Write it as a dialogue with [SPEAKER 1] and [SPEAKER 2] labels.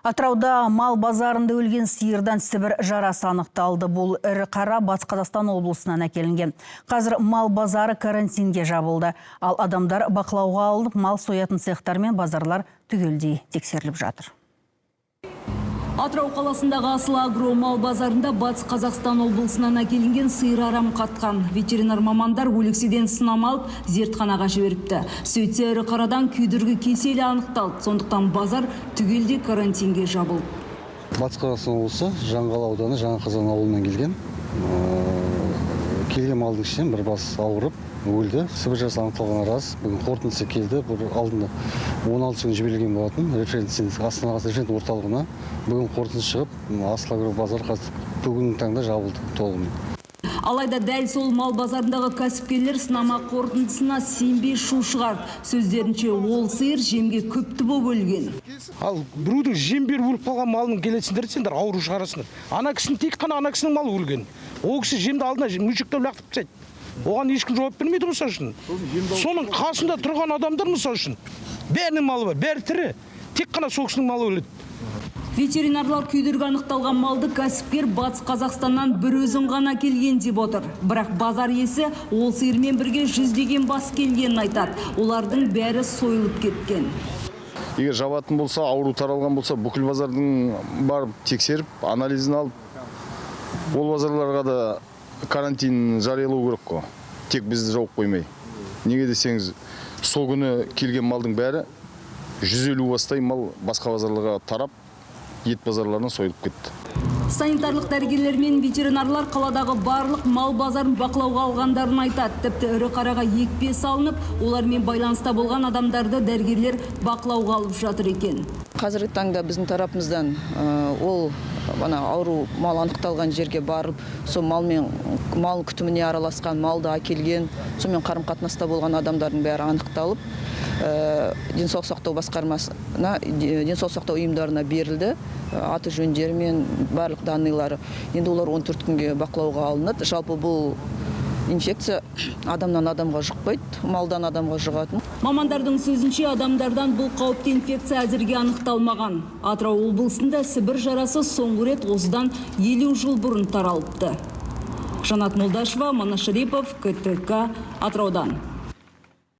[SPEAKER 1] Атырауда мал базарында өлген сиырдан сібір жарасы анықталды. Бұл ірі қара Батыс Қазақстан облысынан әкелінген. Қазір мал базары карантинге жабылды. Ал адамдар бақылауға алынып, мал соятын цехтар мен базарлар түгелдей тексеріліп жатыр.
[SPEAKER 2] Атырау қаласындағы Асыл Агро мал базарында Батыс Қазақстан облысынан әкелінген сиыр арам қатқан. Ветеринар мамандар өлекседен сынама алып, зертханаға жіберіпті. Сөйтсе ірі қарадан күйдіргі кеселі анықталды. Сондықтан базар түгелде карантинге жабылды.
[SPEAKER 3] Батыс Қазақстан облысы Жаңғал ауданы Жаңақазан ауылынан келген. Келген малдың ішінен бір бас ауырып өлді. Сібір жарасы анықталғаны рас. Бүгін қорытындысы келді. Бұл алдында 16 күн жіберілген болатын. Астана референт орталығына бүгін қорытындысы шығып, Асыл Агро базар бүгінгі таңда жабылды толығымен.
[SPEAKER 2] Алайда дәл сол мал базарындағы кәсіпкерлер сынама қорытындысына сенбей шу шығарды. Сөздерінше ол сиыр жемге көпті болып өлген.
[SPEAKER 4] Ал біреудің жем беріп өліп қалған малының келесіңдер сендер ауру шығарасыңдар. Ана кісінің тек қана ана кісінің малы өлген. Ол кісі жемді алдына мүшіктеп лақтырып тастайды. Оған ешкім жауап бермейді мысал үшін. Соның қасында тұрған адамдар мысал үшін бәрінің малы бар, бәрі тірі. Тек қана сол кісінің малы өледі.
[SPEAKER 2] Ветеринарлар күйдіргі анықталған малды кәсіпкер Батыс Қазақстаннан бір өзін ғана келген деп отыр. Бірақ базар иесі ол сиырмен бірге жүздеген бас келгенін айтады. Олардың бәрі сойылып кеткен.
[SPEAKER 5] Егер жабатын болса, ауру таралған болса, бүкіл базардың барып тексеріп, анализін алып, ол базарларға да карантин жариялау керек қой. Тек бізді жауып қоймай. Неге десеңіз, сол күні келген малдың бәрі 150 бастай мал басқа базарларға тарап, ет базарларынан сойылып кетті.
[SPEAKER 2] Санитарлық дәрігерлер мен ветеринарлар қаладағы барлық мал базарын бақылауға алғандарын айтады. Тіпті ірі қараға екпе салынып, олармен байланыста болған адамдарды дәрігерлер бақылауға алып жатыр екен.
[SPEAKER 6] Қазіргі таңда біздің тарапымыздан ол ауру мал анықталған жерге барып, сол мал күтіміне араласқан, малды әкелген, сонымен қарым-қатынаста болған адамдардың бәрі анықталып, денсаулық сақтау басқармасына, денсаулық сақтау ұйымдарына берілді. Аты жөндері мен барлық данныйлары. Енді олар 14 күнге бақылауға алынады. Жалпы бұл инфекция адамнан адамға жұқпайды, малдан адамға жұғатын.
[SPEAKER 2] Мамандардың сөзінше адамдардан бұл қауіпті инфекция әзірге анықталмаған. Атырау облысында сібір жарасы соңғы рет осыдан 50 жыл бұрын таралыпты. Жанат Молдашева, Манас Шарипов, КТК, Атыраудан.